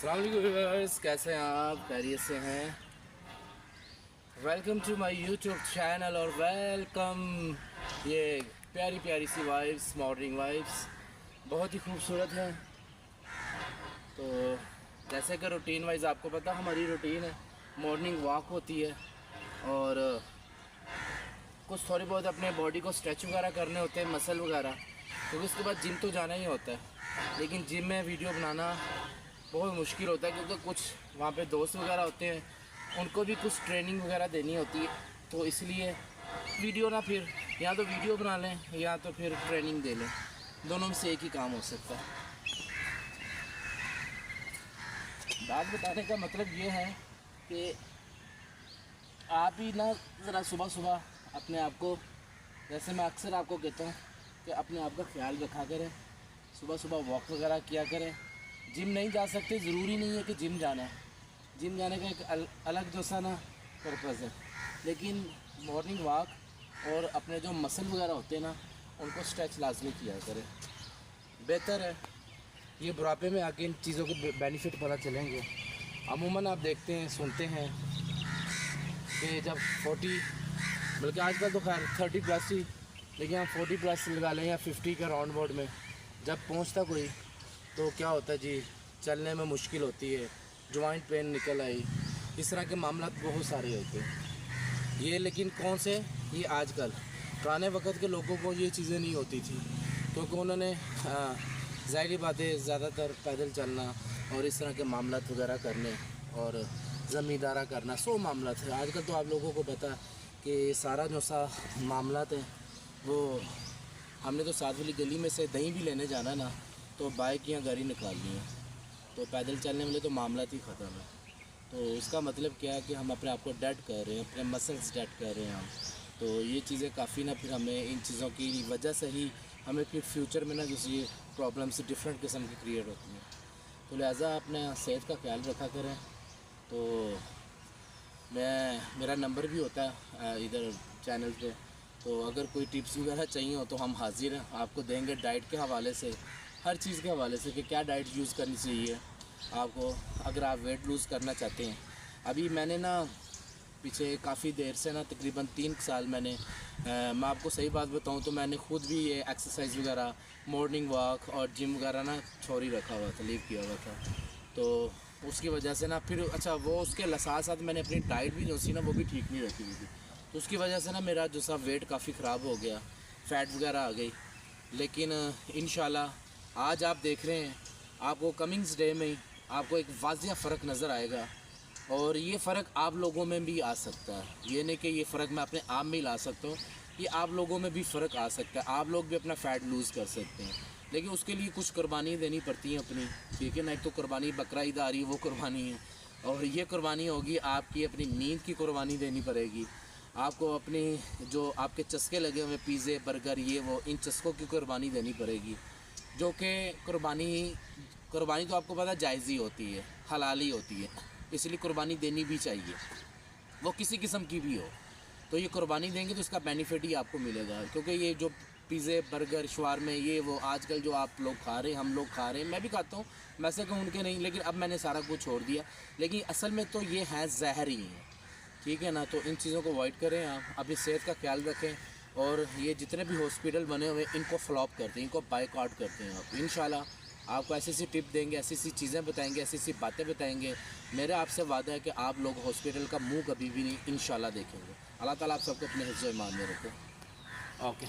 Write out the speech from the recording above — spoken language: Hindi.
अस्सलाम वालेकुम व्यूअर्स, कैसे हैं आप? खैरियत से हैं? Welcome to my YouTube channel और वेलकम ये प्यारी प्यारी सी वाइब्स, मॉर्निंग वाइब्स बहुत ही खूबसूरत है। तो जैसे कि रूटीन वाइज आपको पता हमारी रूटीन है, मॉर्निंग वॉक होती है और कुछ थोड़ी बहुत अपने बॉडी को स्ट्रेच वगैरह करने होते हैं, मसल वगैरह, क्योंकि उसके बाद जिम तो जाना ही होता है। लेकिन जिम में वीडियो बनाना बहुत मुश्किल होता है क्योंकि कुछ वहाँ पे दोस्त वगैरह होते हैं, उनको भी कुछ ट्रेनिंग वगैरह देनी होती है। तो इसलिए वीडियो ना, फिर या तो वीडियो बना लें या तो फिर ट्रेनिंग दे लें, दोनों में से एक ही काम हो सकता है। बात बताने का मतलब ये है कि आप ही ना ज़रा सुबह सुबह अपने आप को, जैसे मैं अक्सर आपको कहता हूँ कि अपने आप का ख्याल रखा करें, सुबह सुबह वॉक वगैरह किया करें। जिम नहीं जा सकते, ज़रूरी नहीं है कि जिम जाना है, जिम जाने का एक अलग जो सा ना पर्पज़ है, लेकिन मॉर्निंग वॉक और अपने जो मसल वगैरह होते हैं ना, उनको स्ट्रेच लाजमी किया करें, बेहतर है। ये बुढ़ापे में आके इन चीज़ों के बेनिफिट पता चलेंगे। अमूमन आप देखते हैं, सुनते हैं कि जब 40, बल्कि आजकल तो खैर 30+ ही, लेकिन हम 40+ लगा लें या 50 के राउंड बोर्ड में जब पहुंचता कोई, तो क्या होता है जी, चलने में मुश्किल होती है, जॉइंट पेन निकल आई, इस तरह के मामला बहुत सारे होते हैं। ये लेकिन कौन से, ये आजकल, पुराने वक्त के लोगों को ये चीज़ें नहीं होती थी क्योंकि उन्होंने ज़ाहिरी बातें ज़्यादातर पैदल चलना और इस तरह के मामला वगैरह करने और ज़मींदारा करना, 100 मामला थे। आजकल तो आप लोगों को पता है कि सारा जो सा मामला थे वो, हमने तो साथ वाली गली में से दही भी लेने जाना ना, तो बाइक या गाड़ी निकालनी है, तो पैदल चलने वाले तो मामला ही ख़त्म है। तो इसका मतलब क्या है कि हम अपने आप को डेड कर रहे हैं, अपने मसल्स डेड कर रहे हैं हम। तो ये चीज़ें काफ़ी ना, फिर हमें इन चीज़ों की वजह से ही हमें फिर फ्यूचर में ना जैसे ये प्रॉब्लम्स डिफरेंट किस्म की क्रिएट होती हैं। तो लिहाजा अपने सेहत का ख्याल रखा करें। तो मेरा नंबर भी होता है इधर चैनल पे, तो अगर कोई टिप्स वगैरह चाहिए हो तो हम हाजिर हैं, आपको देंगे डाइट के हवाले से, हर चीज़ के हवाले से कि क्या डाइट यूज़ करनी चाहिए आपको अगर आप वेट लूज़ करना चाहते हैं। अभी मैंने ना पीछे काफ़ी देर से ना, तकरीबन 3 साल मैंने मैं आपको सही बात बताऊं तो मैंने ख़ुद भी ये एक्सरसाइज वगैरह, मॉर्निंग वॉक और जिम वगैरह ना छोड़ ही रखा हुआ था, लीव किया हुआ था। तो उसकी वजह से ना फिर वो उसके साथ साथ मैंने अपनी डाइट भी जो सी ना वो भी ठीक नहीं रखी हुई थी, तो उसकी वजह से ना मेरा जो सा वेट काफ़ी ख़राब हो गया, फ़ैट वगैरह आ गई। लेकिन इंशाल्लाह आज आप देख रहे हैं, आपको कमिंग्स डे में ही आपको एक वाज़िया फ़र्क नज़र आएगा और ये फ़र्क आप लोगों में भी आ सकता है। ये नहीं कि ये फ़र्क मैं अपने आप में ही ला सकता हूँ, ये आप लोगों में भी फ़र्क आ सकता है, आप लोग भी अपना फ़ैट लूज़ कर सकते हैं। लेकिन उसके लिए कुछ कुर्बानी देनी पड़ती है अपनी, ठीक है ना। एक तो कुर्बानी बकरा ईद आ रही है, वो कुर्बानी है, और ये कुर्बानी होगी आपकी अपनी नींद की कुर्बानी देनी पड़ेगी आपको, अपनी जो आपके चस्के लगे हुए पिज़्ज़े बर्गर ये वो, इन चस्कों की कुर्बानी देनी पड़ेगी, जो कि कुर्बानी तो आपको पता जायज़ ही होती है, हलाल ही होती है, इसलिए कुर्बानी देनी भी चाहिए, वो किसी किस्म की भी हो। तो ये कुर्बानी देंगे तो इसका बेनिफिट ही आपको मिलेगा, क्योंकि ये जो पिज़्ज़े बर्गर शवारमे ये वो आजकल जो आप लोग खा रहे हैं, हम लोग खा रहे हैं, मैं भी खाता हूँ, वैसे कहूँ उनके नहीं, लेकिन अब मैंने सारा कुछ छोड़ दिया। लेकिन असल में तो ये है ज़हर ही है, ठीक है ना। तो इन चीज़ों को अवॉइड करें, आप अपनी सेहत का ख्याल रखें और ये जितने भी हॉस्पिटल बने हुए इनको फ्लॉप करते हैं, इनको बाइकआउट करते हैं आप। इंशाल्लाह आपको ऐसी ऐसी टिप देंगे, ऐसी ऐसी चीज़ें बताएंगे, ऐसी ऐसी बातें बताएंगे। मेरा आपसे वादा है कि आप लोग हॉस्पिटल का मुंह कभी भी नहीं इंशाल्लाह देखेंगे। अल्लाह ताला आप सबको अपने हिफ्ज़-ओ-ईमान में रखे। ओके।